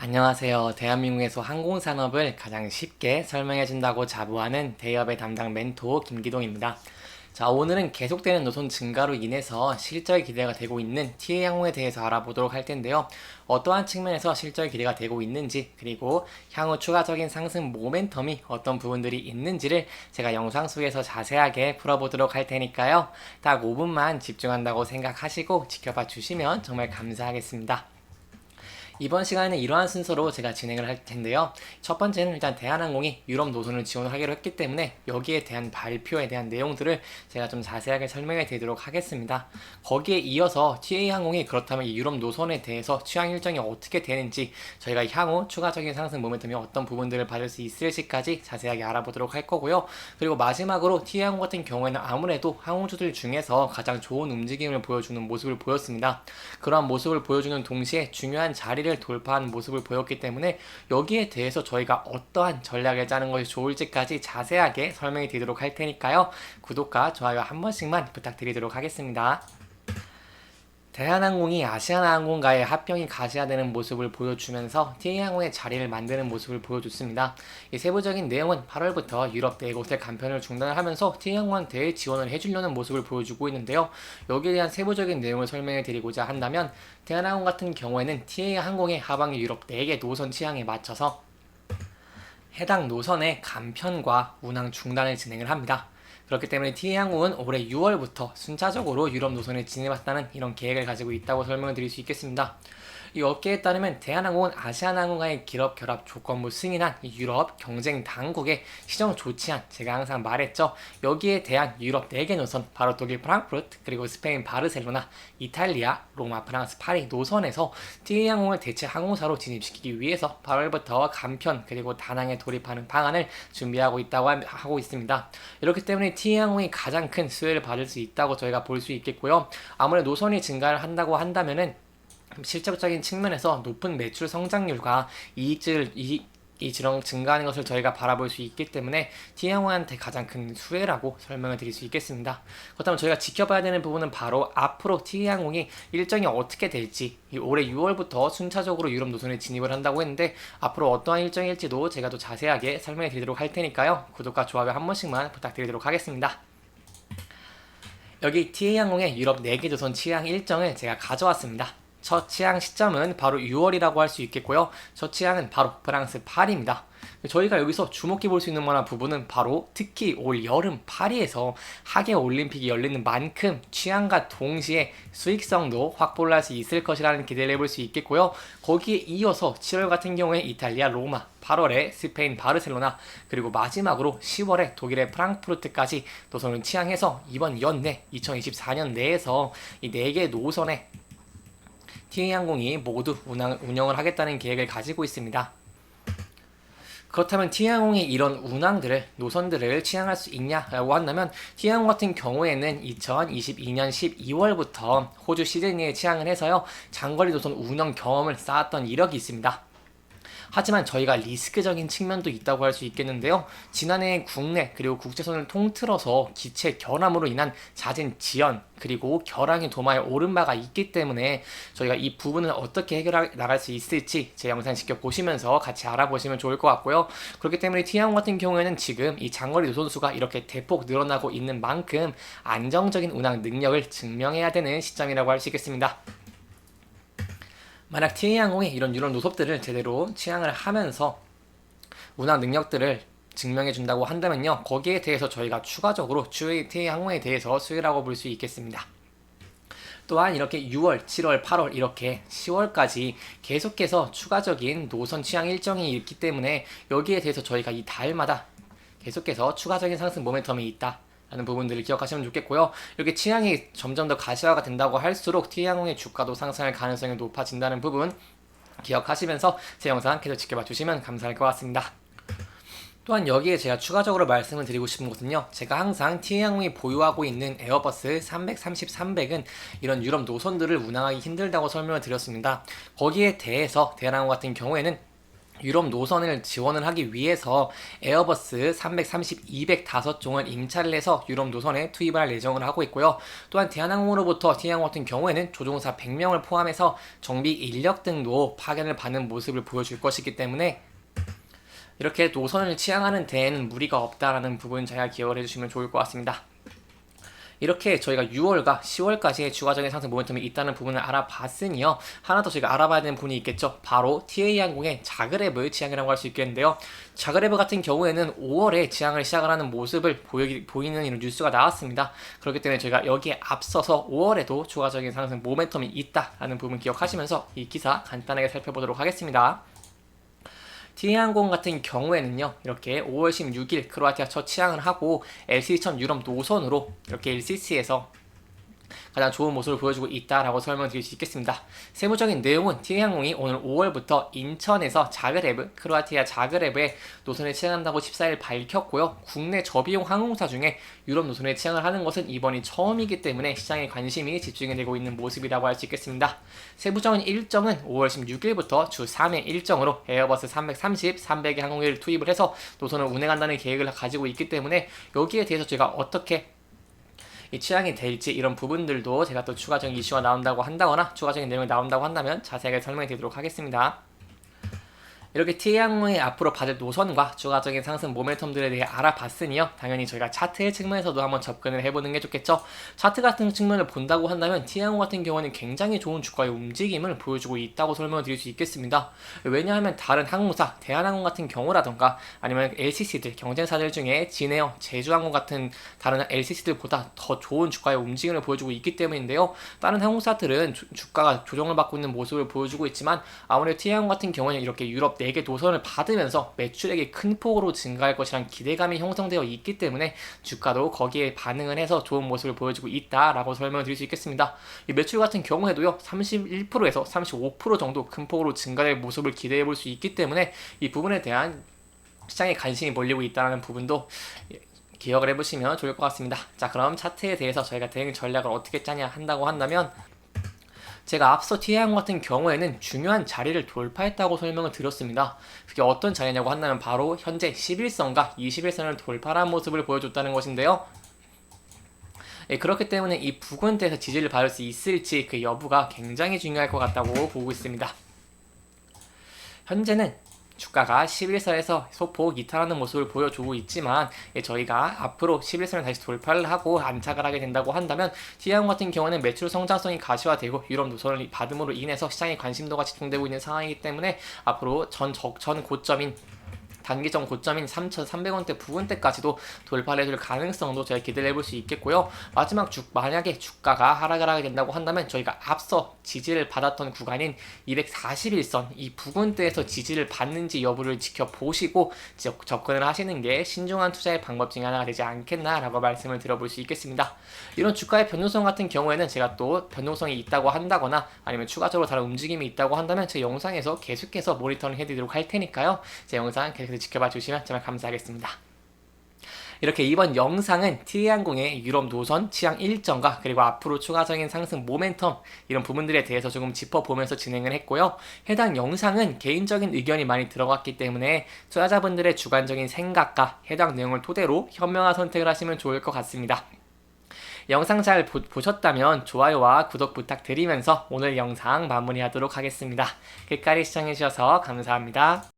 안녕하세요. 대한민국에서 항공산업을 가장 쉽게 설명해준다고 자부하는 대기업의 담당 멘토 김기동입니다. 자, 오늘은 계속되는 노선 증가로 인해서 실적이 기대가 되고 있는 TA항공에 대해서 알아보도록 할 텐데요. 어떠한 측면에서 실적이 기대가 되고 있는지, 그리고 향후 추가적인 상승 모멘텀이 어떤 부분들이 있는지를 제가 영상 속에서 자세하게 풀어보도록 할 테니까요. 딱 5분만 집중한다고 생각하시고 지켜봐 주시면 정말 감사하겠습니다. 이번 시간에는 이러한 순서로 제가 진행을 할 텐데요. 첫 번째는 일단 대한항공이 유럽 노선을 지원하기로 했기 때문에 여기에 대한 발표에 대한 내용들을 제가 좀 자세하게 설명해 드리도록 하겠습니다. 거기에 이어서 TA항공이 그렇다면 이 유럽 노선에 대해서 취항 일정이 어떻게 되는지, 저희가 향후 추가적인 상승 모멘텀이 어떤 부분들을 받을 수 있을지까지 자세하게 알아보도록 할 거고요. 그리고 마지막으로 TA항공 같은 경우에는 아무래도 항공주들 중에서 가장 좋은 움직임을 보여주는 모습을 보였습니다. 그러한 모습을 보여주는 동시에 중요한 자리를 돌파하는 모습을 보였기 때문에 여기에 대해서 저희가 어떠한 전략을 짜는 것이 좋을지까지 자세하게 설명해 드리도록 할 테니까요. 구독과 좋아요 한 번씩만 부탁드리도록 하겠습니다. 대한항공이 아시아나항공과의 합병이 가시화되는 모습을 보여주면서 TA항공의 자리를 만드는 모습을 보여줬습니다. 이 세부적인 내용은 8월부터 유럽 4곳의 간편을 중단을 하면서 TA항공한테 지원을 해주려는 모습을 보여주고 있는데요. 여기에 대한 세부적인 내용을 설명해 드리고자 한다면, 대한항공 같은 경우에는 TA항공의 하반기 유럽 4개 노선 취향에 맞춰서 해당 노선의 간편과 운항 중단을 진행을 합니다. 그렇기 때문에 TA항공은 올해 6월부터 순차적으로 유럽 노선에 진입한다는 이런 계획을 가지고 있다고 설명을 드릴 수 있겠습니다. 이 업계에 따르면 대한항공은 아시아나항공과의 기업 결합 조건부 승인한 유럽 경쟁 당국의 시정 조치안, 제가 항상 말했죠. 여기에 대한 유럽 4개 노선, 바로 독일 프랑크푸르트, 그리고 스페인 바르셀로나, 이탈리아, 로마, 프랑스, 파리 노선에서 TA항공을 대체 항공사로 진입시키기 위해서 8월부터 간편 그리고 다낭에 돌입하는 방안을 준비하고 있다고 하고 있습니다. 이렇기 때문에 TA항공이 가장 큰 수혜를 받을 수 있다고 저희가 볼 수 있겠고요. 아무래도 노선이 증가를 한다고 한다면은 실질적인 측면에서 높은 매출 성장률과 이익이 증가하는 것을 저희가 바라볼 수 있기 때문에 TA항공한테 가장 큰 수혜라고 설명을 드릴 수 있겠습니다. 그렇다면 저희가 지켜봐야 되는 부분은 바로 앞으로 TA항공이 일정이 어떻게 될지, 올해 6월부터 순차적으로 유럽 노선에 진입을 한다고 했는데 앞으로 어떠한 일정일지도 제가 또 자세하게 설명해 드리도록 할 테니까요. 구독과 좋아요 한 번씩만 부탁드리도록 하겠습니다. 여기 TA항공의 유럽 4개 노선 취항 일정을 제가 가져왔습니다. 첫 취항 시점은 바로 6월이라고 할 수 있겠고요. 첫 취항은 바로 프랑스 파리입니다. 저희가 여기서 주목해 볼 수 있는 만한 부분은 바로 특히 올 여름 파리에서 하계 올림픽이 열리는 만큼 취항과 동시에 수익성도 확보를 할 수 있을 것이라는 기대를 해볼 수 있겠고요. 거기에 이어서 7월 같은 경우에 이탈리아 로마, 8월에 스페인 바르셀로나, 그리고 마지막으로 10월에 독일의 프랑크푸르트까지 노선을 취항해서 이번 연내 2024년 내에서 이 4개 노선에 TA항공이 모두 운영을 하겠다는 계획을 가지고 있습니다. 그렇다면 TA항공이 이런 노선들을 취항할 수 있냐라고 한다면, TA항공 같은 경우에는 2022년 12월부터 호주 시드니에 취항을 해서요, 장거리 노선 운영 경험을 쌓았던 이력이 있습니다. 하지만 저희가 리스크적인 측면도 있다고 할 수 있겠는데요. 지난해 국내 그리고 국제선을 통틀어서 기체 결함으로 인한 잦은 지연 그리고 결항의 도마에 오른 바가 있기 때문에 저희가 이 부분을 어떻게 해결해 나갈 수 있을지 제 영상 지켜보시면서 같이 알아보시면 좋을 것 같고요. 그렇기 때문에 TA항공 같은 경우에는 지금 이 장거리 노선수가 이렇게 대폭 늘어나고 있는 만큼 안정적인 운항 능력을 증명해야 되는 시점이라고 할 수 있겠습니다. 만약 TA항공이 이런 유럽 노선들을 제대로 취항을 하면서 운항 능력들을 증명해 준다고 한다면요, 거기에 대해서 저희가 추가적으로 TA항공에 대해서 수혜라고 볼 수 있겠습니다. 또한 이렇게 6월, 7월, 8월 이렇게 10월까지 계속해서 추가적인 노선 취항 일정이 있기 때문에 여기에 대해서 저희가 이 달마다 계속해서 추가적인 상승 모멘텀이 있다 라는 부분들을 기억하시면 좋겠고요. 이렇게 취향이 점점 더 가시화가 된다고 할수록 TA항공의 주가도 상승할 가능성이 높아진다는 부분 기억하시면서 제 영상 계속 지켜봐 주시면 감사할 것 같습니다. 또한 여기에 제가 추가적으로 말씀을 드리고 싶은 것은요, 제가 항상 TA항공이 보유하고 있는 에어버스 330, 300은 이런 유럽 노선들을 운항하기 힘들다고 설명을 드렸습니다. 거기에 대해서 대한항공 같은 경우에는 유럽 노선을 지원을 하기 위해서 에어버스 330, 205종을 임차를 해서 유럽 노선에 투입을 할 예정을 하고 있고요. 또한 대한항공으로부터 티항공 같은 경우에는 조종사 100명을 포함해서 정비 인력 등도 파견을 받는 모습을 보여줄 것이기 때문에 이렇게 노선을 취향하는 데에는 무리가 없다라는 부분 잘 기억을 해주시면 좋을 것 같습니다. 이렇게 저희가 6월과 10월까지의 추가적인 상승 모멘텀이 있다는 부분을 알아봤으니요. 하나 더 저희가 알아봐야 되는 부분이 있겠죠. 바로 TA항공의 자그레브 취향이라고 할 수 있겠는데요. 자그레브 같은 경우에는 5월에 취향을 시작을 하는 모습을 보이는 이런 뉴스가 나왔습니다. 그렇기 때문에 저희가 여기에 앞서서 5월에도 추가적인 상승 모멘텀이 있다라는 부분 기억하시면서 이 기사 간단하게 살펴보도록 하겠습니다. 티항공 같은 경우에는요, 이렇게 5월 16일 크로아티아 첫 취항을 하고 LCC천 유럽 노선으로 이렇게 LCC에서 가장 좋은 모습을 보여주고 있다라고 설명드릴 수 있겠습니다. 세부적인 내용은 티항공이 오늘 5월부터 인천에서 자그레브, 크로아티아 자그레브에 노선을 취항한다고 14일 밝혔고요. 국내 저비용 항공사 중에 유럽 노선에 취항을 하는 것은 이번이 처음이기 때문에 시장에 관심이 집중이 되고 있는 모습이라고 할 수 있겠습니다. 세부적인 일정은 5월 16일부터 주 3회 일정으로 에어버스 330, 300의 항공기를 투입을 해서 노선을 운행한다는 계획을 가지고 있기 때문에 여기에 대해서 제가 어떻게 이 취향이 될지 이런 부분들도 제가 또 추가적인 이슈가 나온다고 한다거나 추가적인 내용이 나온다고 한다면 자세하게 설명해 드리도록 하겠습니다. 이렇게 티항공이 앞으로 받을 노선과 추가적인 상승 모멘텀들에 대해 알아봤으니요. 당연히 저희가 차트의 측면에서도 한번 접근을 해보는 게 좋겠죠. 차트 같은 측면을 본다고 한다면 티항공 같은 경우는 굉장히 좋은 주가의 움직임을 보여주고 있다고 설명을 드릴 수 있겠습니다. 왜냐하면 다른 항공사, 대한항공 같은 경우라던가 아니면 LCC들, 경쟁사들 중에 진에어, 제주항공 같은 다른 LCC들보다 더 좋은 주가의 움직임을 보여주고 있기 때문인데요. 다른 항공사들은 주가가 조정을 받고 있는 모습을 보여주고 있지만 아무래도 티항공 같은 경우는 이렇게 유럽 4개 노선을 받으면서 매출액이 큰 폭으로 증가할 것이란 기대감이 형성되어 있기 때문에 주가도 거기에 반응을 해서 좋은 모습을 보여주고 있다라고 설명을 드릴 수 있겠습니다. 이 매출 같은 경우에도요 31%에서 35% 정도 큰 폭으로 증가될 모습을 기대해 볼 수 있기 때문에 이 부분에 대한 시장에 관심이 몰리고 있다는 부분도 기억을 해보시면 좋을 것 같습니다. 자, 그럼 차트에 대해서 저희가 대응 전략을 어떻게 짜냐 한다고 한다면 제가 앞서 티항공 같은 경우에는 중요한 자리를 돌파했다고 설명을 드렸습니다. 그게 어떤 자리냐고 한다면 바로 현재 11선과 21선을 돌파한 모습을 보여줬다는 것인데요. 그렇기 때문에 이 부근대에서 지지를 받을 수 있을지 그 여부가 굉장히 중요할 것 같다고 보고 있습니다. 현재는 주가가 11선에서 소폭 이탈하는 모습을 보여주고 있지만 저희가 앞으로 11선을 다시 돌파를 하고 안착을 하게 된다고 한다면 티항공 같은 경우는 매출 성장성이 가시화되고 유럽 노선을 받음으로 인해서 시장의 관심도가 집중되고 있는 상황이기 때문에 앞으로 전 고점인 단기적 고점인 3,300원대 부근대까지도 돌파를 해줄 가능성도 저희가 기대를 해볼 수 있겠고요. 마지막 만약에 주가가 하락을 하게 된다고 한다면 저희가 앞서 지지를 받았던 구간인 241선 이 부근대에서 지지를 받는지 여부를 지켜보시고 접근을 하시는 게 신중한 투자의 방법 중에 하나가 되지 않겠나라고 말씀을 드려볼 수 있겠습니다. 이런 주가의 변동성 같은 경우에는 제가 또 변동성이 있다고 한다거나 아니면 추가적으로 다른 움직임이 있다고 한다면 제 영상에서 계속해서 모니터링 해드리도록 할 테니까요. 제 영상 계속 지켜봐 주시면 정말 감사하겠습니다. 이렇게 이번 영상은 티항공의 유럽 노선 취향 일정과 그리고 앞으로 추가적인 상승 모멘텀 이런 부분들에 대해서 조금 짚어보면서 진행을 했고요. 해당 영상은 개인적인 의견이 많이 들어갔기 때문에 투자자분들의 주관적인 생각과 해당 내용을 토대로 현명한 선택을 하시면 좋을 것 같습니다. 영상 잘 보셨다면 좋아요와 구독 부탁드리면서 오늘 영상 마무리하도록 하겠습니다. 끝까지 시청해주셔서 감사합니다.